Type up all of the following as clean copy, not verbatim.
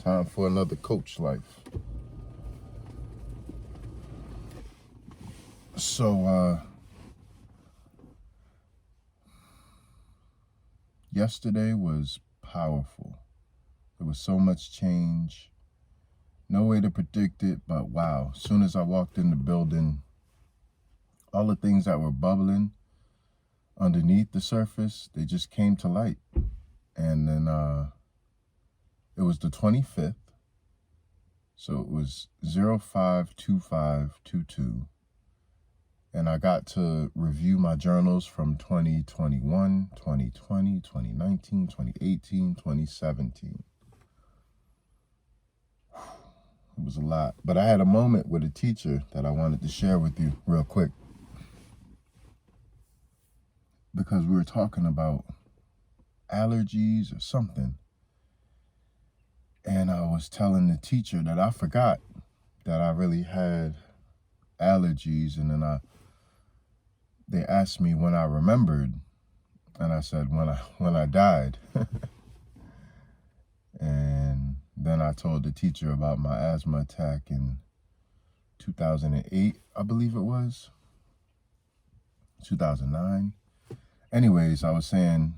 Time for another Coach Life. So, yesterday was powerful. There was so much change. No way to predict it, but wow. As soon as I walked in the building, all the things that were bubbling underneath the surface, they just came to light. And then it was the 25th. So it was 052522. And I got to review my journals from 2021, 2020, 2019, 2018, 2017. It was a lot. But I had a moment with a teacher that I wanted to share with you real quick. Because we were talking about allergies or something. And I was telling the teacher that I forgot that I really had allergies. And then they asked me when I remembered. And I said, when I died. And then I told the teacher about my asthma attack in 2008, I believe it was. 2009. Anyways, I was saying,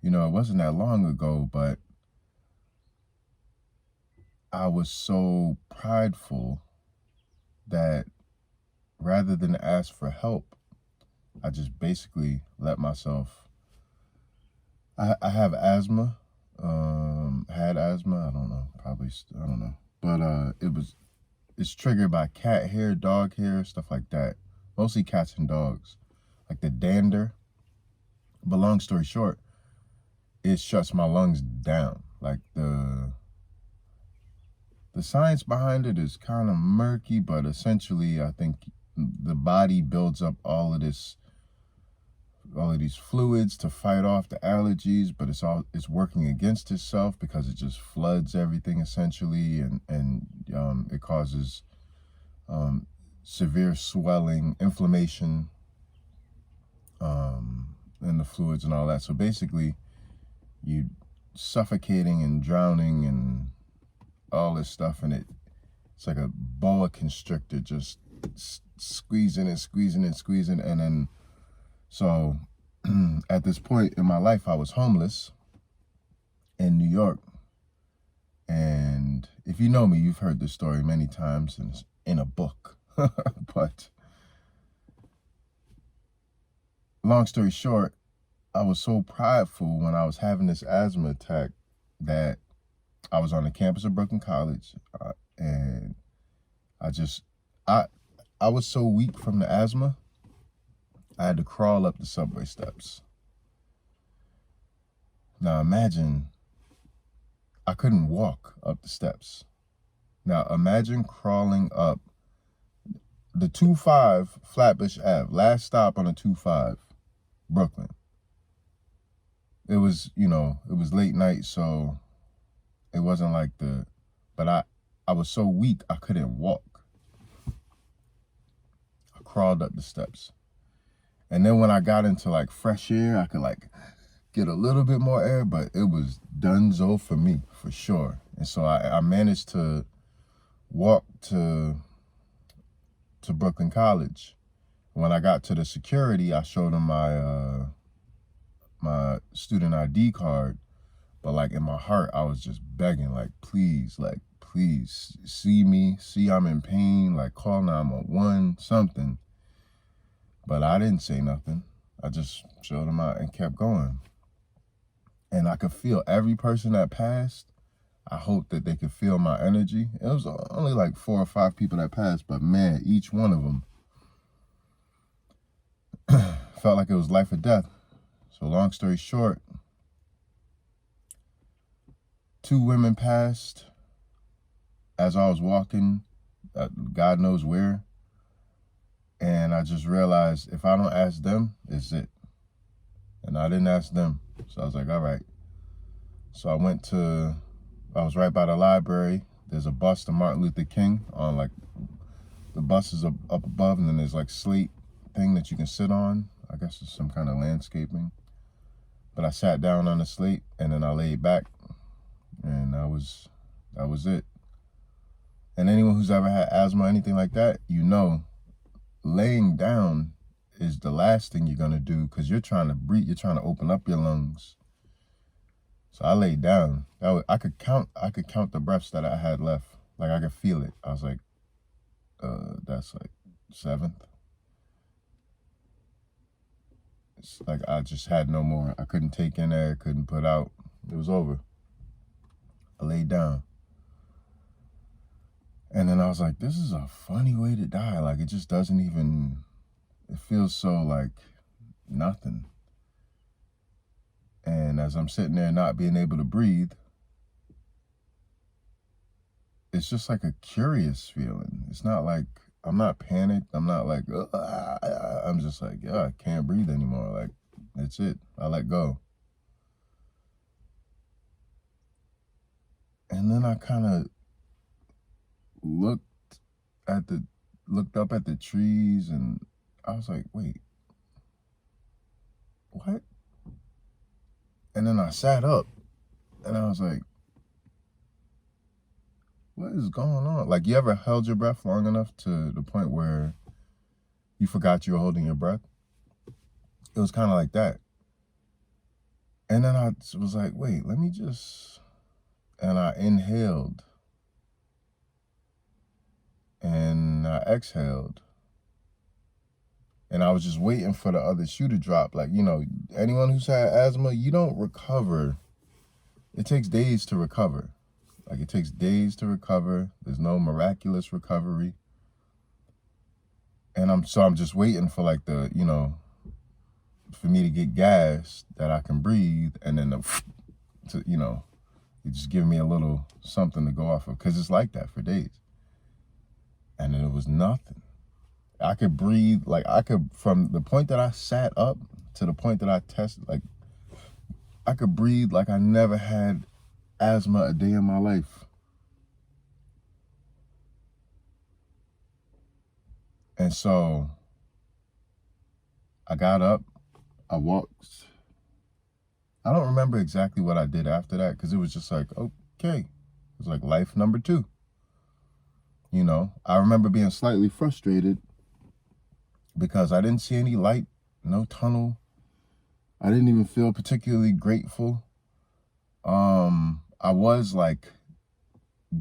it wasn't that long ago, but I was so prideful that rather than ask for help, I just basically let myself. I have asthma, had asthma, I don't know, I don't know. But it's triggered by cat hair, dog hair, stuff like that. Mostly cats and dogs, like the dander. But long story short, it shuts my lungs down. Like the science behind it is kind of murky, but essentially I think the body builds up all of these fluids to fight off the allergies, but it's working against itself because it just floods everything essentially, and it causes severe swelling, inflammation in the fluids and all that. So basically, you suffocating and drowning and all this stuff, and it's like a boa constrictor, just squeezing and squeezing and squeezing. And then so at this point in my life, I was homeless in New York. And if you know me, you've heard this story many times, and it's in a book. But long story short, I was so prideful when I was having this asthma attack that I was on the campus of Brooklyn College, and I was so weak from the asthma, I had to crawl up the subway steps. Now imagine, I couldn't walk up the steps. Now imagine crawling up the 25 Flatbush Ave, last stop on the 25, Brooklyn. It was, it was late night, so it wasn't like but I was so weak, I couldn't walk. I crawled up the steps. And then when I got into like fresh air, I could like get a little bit more air, but it was donezo for me, for sure. And so I managed to walk to Brooklyn College. When I got to the security, I showed him my student ID card. But like in my heart, I was just begging, please, see me, see I'm in pain, call 911, something. But I didn't say nothing. I just showed him out and kept going. And I could feel every person that passed. I hoped that they could feel my energy. It was only 4 or 5 people that passed, but man, each one of them felt like it was life or death. So long story short, 2 women passed as I was walking, God knows where. And I just realized if I don't ask them, it's it. And I didn't ask them. So I was like, all right. So I was right by the library. There's a bust of Martin Luther King on the bus is up above, and then there's slate thing that you can sit on. I guess it's some kind of landscaping. But I sat down on the slate, and then I laid back, and I was That was it. And anyone who's ever had asthma or anything like that, you know, laying down is the last thing you're going to do because you're trying to breathe. You're trying to open up your lungs. So I laid down. I could count the breaths that I had left. Like I could feel it. I was like, that's like 7th. It's like I just had no more. I couldn't take in air, couldn't put out. It was over. I laid down. And then I was like, this is a funny way to die. Like it just doesn't even, it feels so like nothing. And as I'm sitting there not being able to breathe, it's just like a curious feeling. It's not like, I'm not panicked. I'm not like, I'm just like, yeah, I can't breathe anymore. Like, that's it. I let go. And then I kind of looked up at the trees, and I was like, wait, what? And then I sat up, and I was like, what is going on? Like, you ever held your breath long enough to the point where you forgot you were holding your breath? It was kind of like that. And then I was like, wait, let me just, and I inhaled and I exhaled. And I was just waiting for the other shoe to drop. Like, you know, anyone who's had asthma, you don't recover. It takes days to recover. Like, it takes days to recover. There's no miraculous recovery. And I'm just waiting for like the, you know, for me to get gas that I can breathe, and then to, you know, it just give me a little something to go off of, because it's like that for days. And then it was nothing. I could breathe, like I could, from the point that I sat up to the point that I tested, like I could breathe like I never had asthma a day in my life. And so I got up, I walked. I don't remember exactly what I did after that, because it was just like, okay, it was like life number 2. You know, I remember being slightly frustrated because I didn't see any light, no tunnel. I didn't even feel particularly grateful. I was like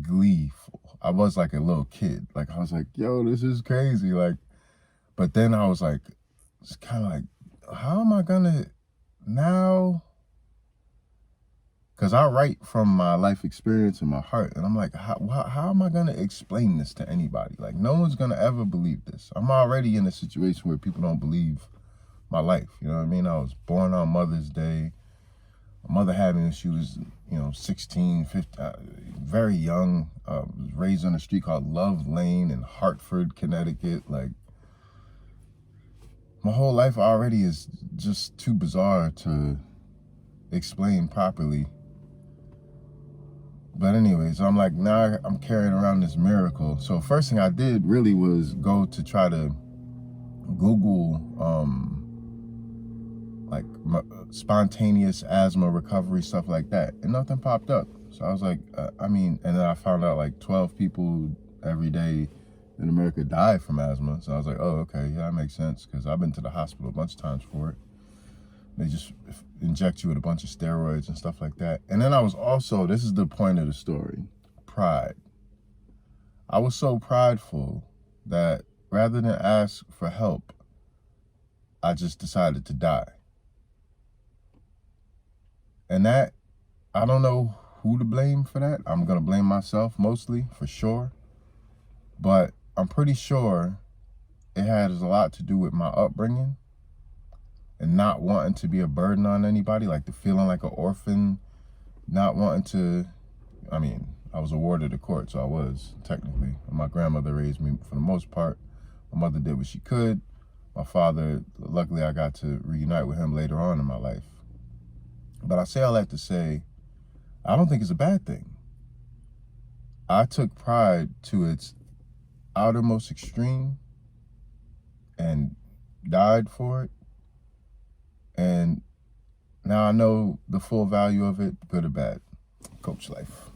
gleeful. I was like a little kid. Like I was like, yo, this is crazy. Like, but then I was like, it's kind of like, how am I gonna now? Because I write from my life experience and my heart. And I'm like, how am I going to explain this to anybody? Like, no one's going to ever believe this. I'm already in a situation where people don't believe my life. You know what I mean? I was born on Mother's Day. My mother had me when she was, 16, 15, very young. Was raised on a street called Love Lane in Hartford, Connecticut. Like, my whole life already is just too bizarre to explain properly. But anyways, I'm like, now I'm carrying around this miracle. So first thing I did really was go to try to Google like spontaneous asthma recovery, stuff like that, and nothing popped up. So I was like, and then I found out like 12 people every day in America die from asthma. So I was like, oh, okay, yeah, that makes sense, because I've been to the hospital a bunch of times for it. They just inject you with a bunch of steroids and stuff like that. And then I was also, this is the point of the story, pride. I was so prideful that rather than ask for help, I just decided to die. And that, I don't know who to blame for that. I'm going to blame myself mostly, for sure. But I'm pretty sure it has a lot to do with my upbringing and not wanting to be a burden on anybody, like the feeling like an orphan, not wanting to, I was awarded a court, so I was, technically. My grandmother raised me for the most part. My mother did what she could. My father, luckily I got to reunite with him later on in my life. But I say all that to say, I don't think it's a bad thing. I took pride to its outermost extreme and died for it. And now I know the full value of it, good or bad. Coach life.